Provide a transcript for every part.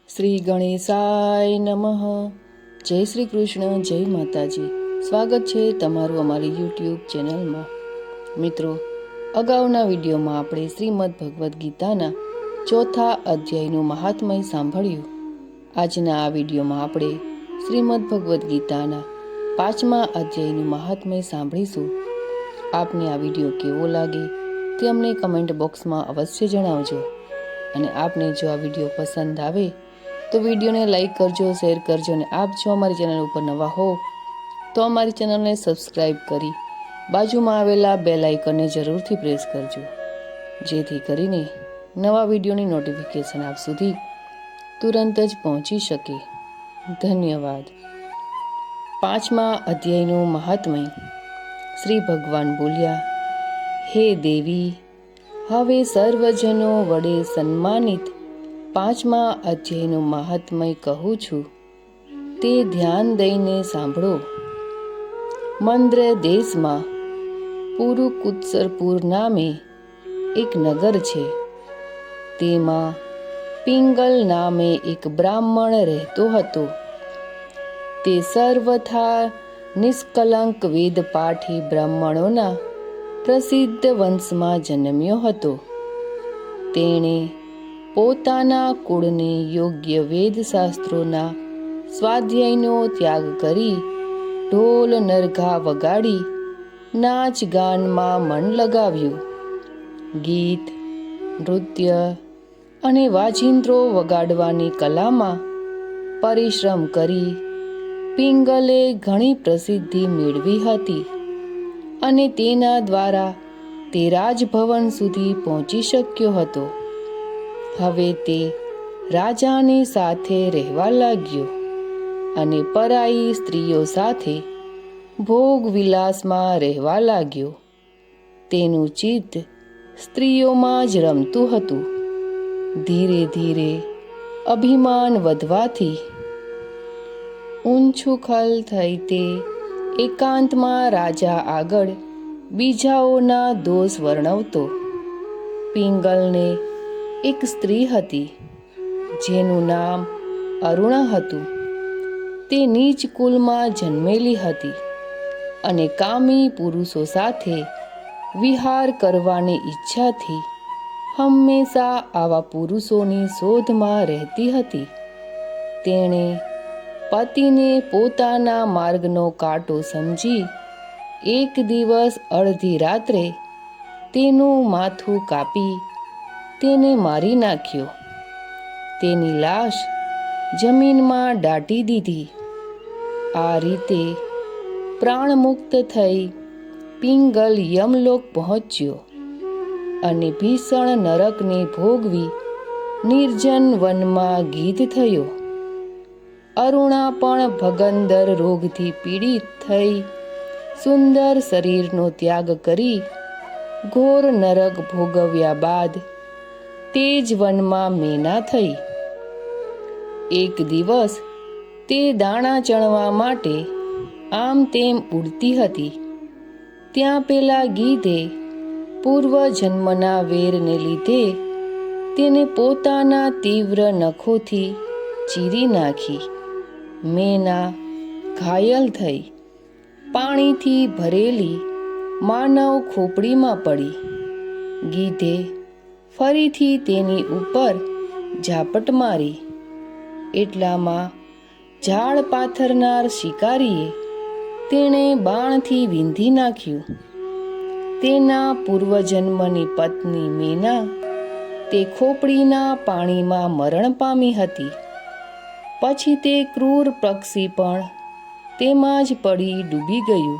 શ્રી ગણેશાય નમઃ. જય શ્રી કૃષ્ણ, જય માતાજી. સ્વાગત છે તમારું અમારી યુટ્યુબ ચેનલમાં. મિત્રો, અગાઉના વિડીયોમાં આપણે શ્રીમદ ભગવદ્ ગીતાના 4થા અધ્યાયનું મહાત્મય સાંભળ્યું. આજના આ વિડીયોમાં આપણે શ્રીમદ ભગવદ્ ગીતાના 5મા અધ્યાયનું મહાત્મય સાંભળીશું. આપને આ વિડીયો કેવો લાગે તે અમને કમેન્ટ બોક્સમાં અવશ્ય જણાવજો. અને આપને જો આ વિડીયો પસંદ આવે તો વિડીયોને લાઈક કરજો, શેર કરજો. અને આપ જો અમારી ચેનલ ઉપર નવા હો તો અમારી ચેનલને સબસ્ક્રાઈબ કરી બાજુમાં આવેલા બેલ આઇકનને જરૂરથી પ્રેસ કરજો, જેથી કરીને નવા વિડીયોની નોટિફિકેશન આપ સુધી તુરંત જ પહોંચી શકે. ધન્યવાદ. 5મા અધ્યાયનું મહાત્મય. શ્રી ભગવાન બોલ્યા, હે દેવી, હવે સર્વજનો વડે સન્માનિત 5મા અધ્યાયનું મહાત્મય કહું છું, તે ધ્યાન દઈને સાંભળો. મંદ્ર દેશમાં પુરુકુત્સરપુર નામે એક નગર છે. તેમાં પિંગલ નામે એક બ્રાહ્મણ રહેતો હતો. તે સર્વથા નિષ્કલંક વેદપાઠી બ્રાહ્મણોના પ્રસિદ્ધ વંશમાં જન્મ્યો હતો. તેણે પોતાના કુળને યોગ્ય વેદશાસ્ત્રોના સ્વાધ્યાયનો ત્યાગ કરી ઢોલ નરઘા વગાડી નાચ ગાનમાં મન લગાવ્યું. ગીત, નૃત્ય અને વાજિંત્રો વગાડવાની કલામાં પરિશ્રમ કરી પિંગલે ઘણી પ્રસિદ્ધિ મેળવી હતી અને તેના દ્વારા તે રાજભવન સુધી પહોંચી શક્યો હતો. હવે તે રાજાની સાથે રહેવા લાગ્યો અને પરાઈ સ્ત્રીઓ સાથે ભોગ વિલાસમાં રહેવા લાગ્યો. તેનું ચિત્ત સ્ત્રીઓમાં જ રમતું હતું. ધીરે ધીરે અભિમાન વધવાથી ઊંછુખલ થઈ તે એકાંતમાં રાજા આગળ બીજાઓના દોષ વર્ણવતો. પિંગલને એક સ્ત્રી હતી જેનું નામ અરુણા હતું. તે નીચ કુલમાં જન્મેલી હતી અને કામી પુરુષો સાથે વિહાર કરવાની ઈચ્છાથી હંમેશા આવા પુરુષોની શોધમાં રહેતી હતી. તેણે પતિને પોતાના માર્ગનો કાંટો સમજી એક દિવસ અડધી રાત્રે તેનું માથું કાપી તેને મારી નાખ્યો. તેની લાશ જમીનમાં દાટી દીધી. આ રીતે પ્રાણમુક્ત થઈ પિંગલ યમલોક પહોંચ્યો અને ભીષણ નરકને ભોગવી નિર્જન વનમાં ગીધ થયો. અરુણા પણ ભગંદર રોગથી પીડિત થઈ સુંદર શરીરનો ત્યાગ કરી ઘોર નરક ભોગવ્યા બાદ તે જ વનમાં મેના થઈ. એક દિવસ તે દાણા ચણવા માટે આમ તેમ ઉડતી હતી. ત્યાં પેલા ગીધે પૂર્વજન્મના વેરને લીધે તેને પોતાના તીવ્ર નખોથી ચીરી નાખી. મેના ઘાયલ થઈ પાણીથી ભરેલી માનવ ખોપડીમાં પડી. ગીધે ફરીથી તેની ઉપર ઝાપટ મારી. એટલામાં ઝાડ પાથરનાર શિકારીએ તેણે બાણથી વીંધી નાખ્યું. તેના પૂર્વજન્મની પત્ની મેના તે ખોપડીના પાણીમાં મરણ પામી હતી. પછી તે ક્રૂર પક્ષી પણ તેમાં જ પડી ડૂબી ગયું.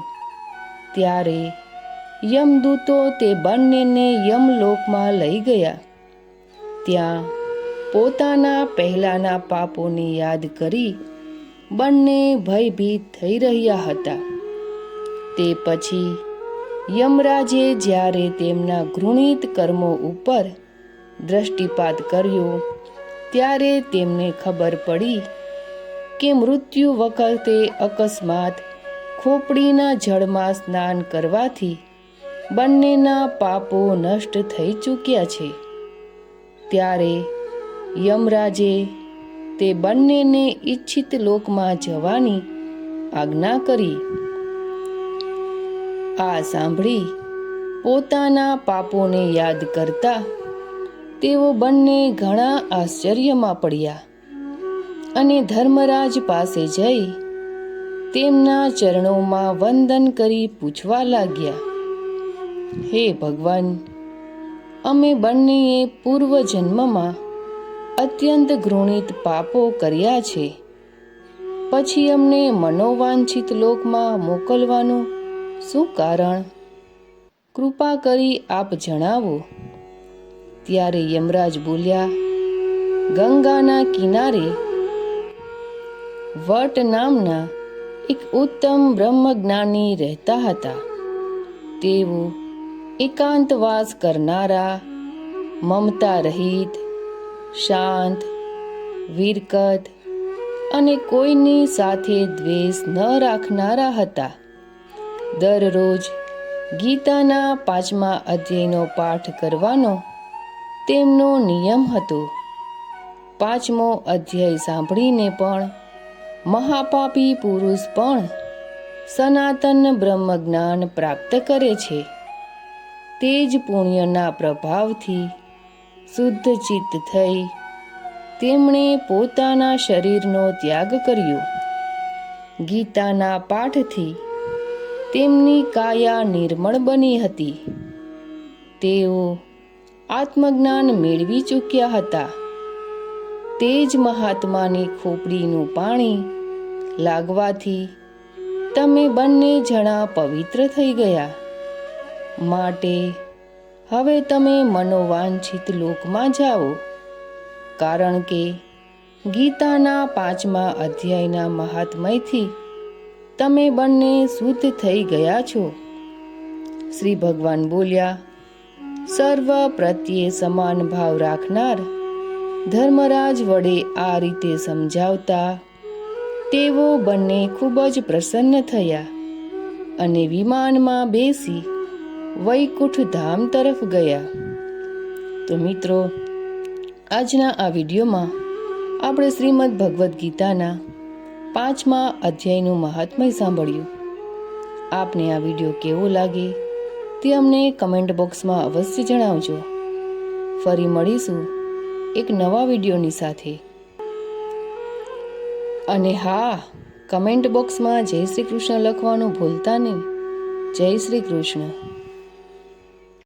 ત્યારે યમદૂતો તે બંનેને યમલોકમાં લઈ ગયા. ત્યાં પોતાના પહેલાના પાપોને યાદ કરી બંને ભયભીત થઈ રહ્યા હતા. તે પછી યમરાજે જ્યારે તેમના ઘૃણિત કર્મો ઉપર દ્રષ્ટિપાત કર્યો ત્યારે તેમને ખબર પડી કે મૃત્યુ વખતે અકસ્માત ખોપડીના જળમાં સ્નાન કરવાથી બંનેના પાપો નષ્ટ થઈ ચૂક્યા છે. ત્યારે યમરાજે તે બંનેને ઈચ્છિત લોકમાં જવાની આજ્ઞા કરી. આ સાંભળી પોતાના પાપોને યાદ કરતા તેઓ બંને ઘણા આશ્ચર્યમાં પડ્યા અને ધર્મરાજ પાસે જઈ તેમના ચરણોમાં વંદન કરી પૂછવા લાગ્યા, હે ભગવાન, અમે બંનેએ પૂર્વજન્મમાં અત્યંત ઘૃણિત પાપો કર્યા છે. પછી અમને મનોવાંછિત લોકમાં મોકલવાનું શું કારણ? કૃપા કરી આપ જણાવો. ત્યારે યમરાજ બોલ્યા, ગંગાના કિનારે વટ નામના એક ઉત્તમ બ્રહ્મજ્ઞાની રહેતા હતા. તેઓ એકાંતવાસ કરનારા, મમતા રહિત, શાંત, વિરકત અને કોઈની સાથે દ્વેષ ન રાખનારા હતા. દરરોજ ગીતાના 5મા અધ્યાયનો પાઠ કરવાનો તેમનો નિયમ હતો. 5મો અધ્યાય સાંભળીને પણ મહાપાપી પુરુષ પણ સનાતન બ્રહ્મજ્ઞાન પ્રાપ્ત કરે છે. તે જ પુણ્યના પ્રભાવથી શુદ્ધ ચિત્ત થઈ તેમણે પોતાના શરીરનો ત્યાગ કર્યો. ગીતાના પાઠથી તેમની કાયા નિર્મળ બની હતી. તેઓ આત્મજ્ઞાન મેળવી ચૂક્યા હતા. તે જ મહાત્માની ખોપડીનું પાણી લાગવાથી તમે બંને જણા પવિત્ર થઈ ગયા. માટે હવે તમે મનોવાંછિત લોકમાં જાઓ, કારણ કે ગીતાના 5મા અધ્યાયના મહાત્મયથી તમે બંને શુદ્ધ થઈ ગયા છો. શ્રી ભગવાન બોલ્યા, સર્વ પ્રત્યે સમાન ભાવ રાખનાર ધર્મરાજ વડે આ રીતે સમજાવતા તેઓ બંને ખૂબ જ પ્રસન્ન થયા અને વિમાનમાં બેસી વૈકુંઠ ધામ તરફ ગયા. તો મિત્રો, આજના આ વિડીયોમાં આપણે શ્રીમદ ભગવદ્ ગીતાના 5મા અધ્યાયનું મહાત્મ્ય સાંભળ્યું. આપને આ વિડીયો કેવો લાગે તે અમને કમેન્ટ બોક્સમાં અવશ્ય જણાવજો. ફરી મળીશું એક નવા વિડીયોની સાથે. અને હા, કમેન્ટ બોક્સમાં જય શ્રી કૃષ્ણ લખવાનું ભૂલતા નહીં. જય શ્રી કૃષ્ણ.